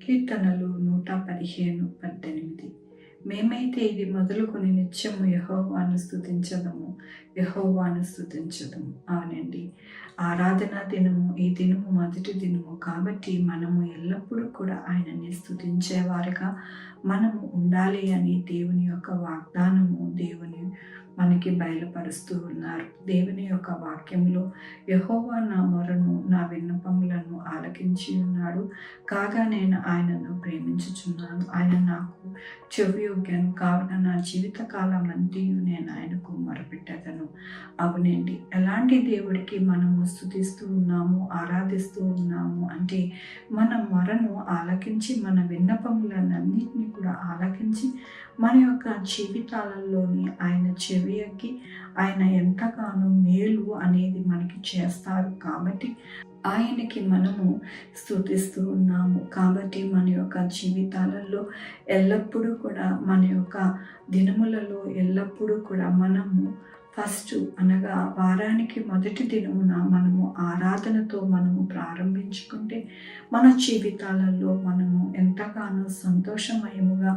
కీర్తనలు 115:18. మేమైతే ఇది మొదలుకొని నిత్యము యెహోవాను స్తుతించదము, యెహోవాను స్తుతించదము. అవునండి, ఆరాధన దినము, ఈ దినము మొదటి దినము కాబట్టి మనము ఎల్లప్పుడూ కూడా ఆయనని స్తుతించేవారుగా మనము ఉండాలి అని దేవుని యొక్క వాగ్దానము దేవుని మనకి బయలుపరుస్తూ ఉన్నారు. దేవుని యొక్క వాక్యంలో యెహోవా నా మొరను, నా విన్నపములను ఆలకించి ఉన్నాడు, కాగా నేను ఆయనను ప్రేమించుచున్నాను. ఆయన నాకు చెవియొగ్గెను, కావున నా జీవితకాలం అంతయు నేను ఆయనకు మొరపెట్టెదను. అవునండి, ఎలాంటి దేవుడికి మనము స్తుతిస్తూ ఉన్నాము, ఆరాధిస్తూ ఉన్నాము అంటే మన మొరను ఆలకించి, మన విన్నపములన్నింటినీ కూడా ఆలకించి, మన యొక్క జీవితాలలోని ఆయన చెవియొగ్గి ఆయన ఎంతగానో మేలు అనేది మనకి చేస్తారు. కాబట్టి ఆయనకి మనము స్తుతిస్తూ ఉన్నాము. కాబట్టి మన యొక్క జీవితాలలో ఎల్లప్పుడూ కూడా, మన యొక్క దినములలో ఎల్లప్పుడూ కూడా మనము ఫస్ట్ అనగా వారానికి మొదటి దినమున మనము ఆరాధనతో మనము ప్రారంభించుకుంటే మన జీవితాలలో మనము ఎంతగానో సంతోషమయముగా,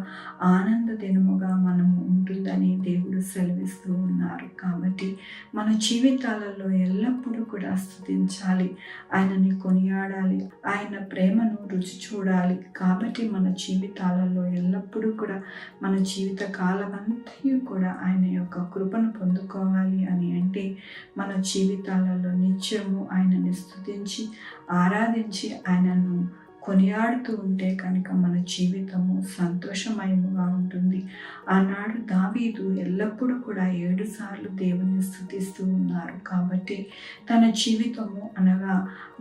ఆనంద దినముగా మనము ఉంటుందని దేవుడు సెలవిస్తూ ఉన్నారు. కాబట్టి మన జీవితాలలో ఎల్లప్పుడూ కూడా స్తుతించాలి, ఆయనని కొనియాడాలి, ఆయన ప్రేమను రుచి చూడాలి. కాబట్టి మన జీవితాలలో ఎల్లప్పుడూ కూడా, మన జీవిత కాలమంతయు కూడా ఆయన యొక్క కృపను పొందుకోవాలి అని అంటే మన జీవితాలలో నిత్యము ఆయనని స్తుతించి ఆరాధించి ఆయనను కొనియాడుతూ ఉంటే కనుక మన జీవితము సంతోషమయముగా ఉంటుంది. ఆనాడు దావీదు ఎల్లప్పుడూ కూడా 7 సార్లు దేవుని స్తుతిస్తూ ఉన్నారు. కాబట్టి తన జీవితము అనగా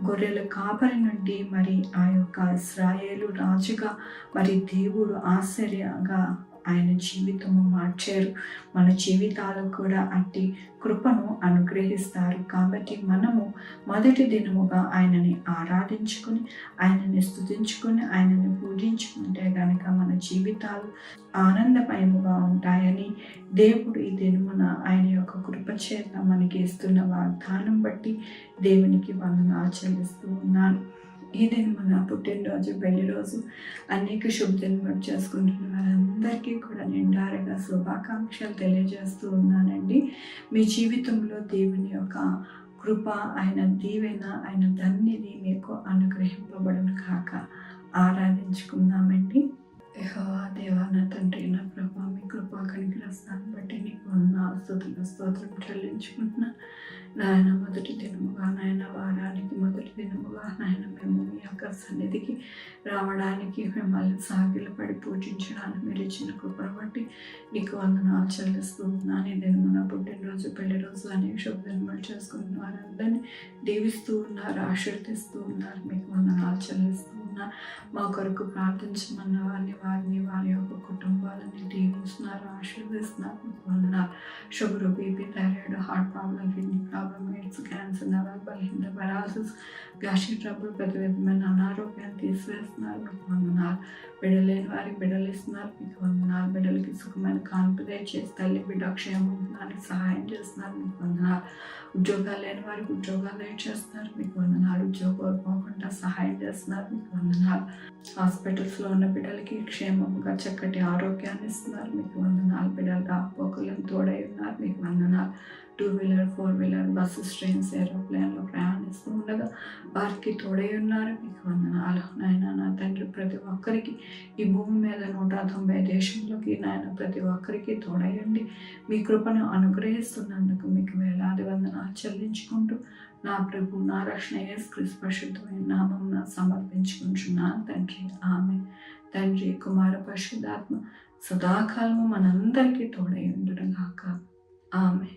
గొర్రెల కాపరి నుండి మరి ఆ యొక్క ఇశ్రాయేలు రాజుగా మరి దేవుడు ఆశ్చర్యంగా ఆయన జీవితము మార్చారు. మన జీవితాలు కూడా అట్టి కృపను అనుగ్రహిస్తారు. కాబట్టి మనము మొదటి దినముగా ఆయనని ఆరాధించుకుని, ఆయనని స్తుతించుకుని, ఆయనని పూజించుకుంటే కనుక మన జీవితాలు ఆనందమయముగా ఉంటాయని దేవుడు ఈ దినమున ఆయన యొక్క కృప చేత మనకి ఇస్తున్న వాగ్దానం బట్టి దేవునికి వందనాలు చెల్లిస్తూ ఉన్నాను. ఈ దినమున పుట్టినరోజు, పెళ్లి రోజు, అనేక శుభదినములు చేసుకుంటున్న వారందరికీ కూడా నిండారుగా శుభాకాంక్షలు తెలియజేస్తూ ఉన్నానండి. మీ జీవితంలో దేవుని యొక్క కృప, ఆయన దీవెన, ఆయన ధన్యది మీకు అనుగ్రహింపబడును కాక. ఆరాధించుకుందామండి. యెహోవా దేవా, నా తండ్రి, నా ప్రభా, మీ కృపా కనికరస్తాన్ని బట్టి నీకు స్తోత్రం చెల్లించుకుంటున్నా. నాయన, మొదటి దినముగా నాయన, వారానికి మొదటి దినముగా నాయన మేము మీ యొక్క సన్నిధికి రావడానికి, మిమ్మల్ని సాగిలపడి పూజించడానికి మీరు ఇచ్చిన కృపను బట్టి నీకు వందనాలు చెల్లిస్తూ ఉన్నాను. ఈ దినమున పుట్టినరోజు, పెళ్లి రోజు, అనేక శుభదినములు చేసుకుంటున్న వారందరినీ దీవిస్తూ ఉన్నారు, ఆశీర్వదిస్తూ ఉన్నారు. మీకు వందనాలు చెల్లిస్తూ ఉన్నారు. మా కొరకు ప్రార్థించమన్న వారిని వారి యొక్క కుటుంబాలని దీవిస్తున్నారు, ఆశీర్వదిస్తున్నారు. మీకు వందనాలు. Sugar, BP, thyroid, heart problem, kidney problem, AIDS, cancer, నరాల బలహీనత, పెరాలసిస్, గ్యాస్ట్రిక్ ట్రబుల్, ప్రతి విధమైన అనారోగ్యాన్ని తీసివేస్తున్నారు. మీకు వందనాలు. బిడ్డలేని వారికి బిడ్డలు ఇస్తున్నారు. మీకు వందనాలు. బిడ్డలకి సుఖమైన కాన్పు దయచేసి తల్లి బిడ్డ క్షేమానికి సహాయం చేస్తున్నారు. మీకు వందనాలు. ఉద్యోగాలు లేని వారికి ఉద్యోగాలు దయచేస్తున్నారు. మీకు వందనాలు. ఉద్యోగాలు పోకుండా సహాయం చేస్తున్నారు. మీకు వందనాలు. హాస్పిటల్స్లో ఉన్న బిడ్డలకి క్షేమంగా చక్కటి ఆరోగ్యాన్ని ఇస్తున్నారు. మీకు వందనాలు. బిడ్డలు రాకపోకలను తోడై ఉన్నారు. మీకు వందనాలు. 2 వీలర్, 4 వీలర్, బస్సెస్, ట్రైన్స్, ఏరోప్లేన్లో ప్రయాణిస్తూ ఉండగా వారికి తోడై ఉన్నారు. మీకు వందనాలు. నాయన, నా తండ్రి, ప్రతి ఒక్కరికి ఈ భూమి మీద 190 దేశంలోకి నాయన ప్రతి ఒక్కరికి తోడయండి. మీ కృపను అనుగ్రహిస్తున్నందుకు మీకు వేలాది వందనాలు చెల్లించుకుంటూ నా ప్రభు, నా రక్షణ యేసుక్రీస్తు పరిశుద్ధమైన నామమున సమర్పించుకుంటున్నాను తండ్రి. ఆమె తండ్రి, కుమార, పరిశుద్ధాత్మ సదాకాలము మనందరికీ తోడై ఉండును గాక. ఆమె.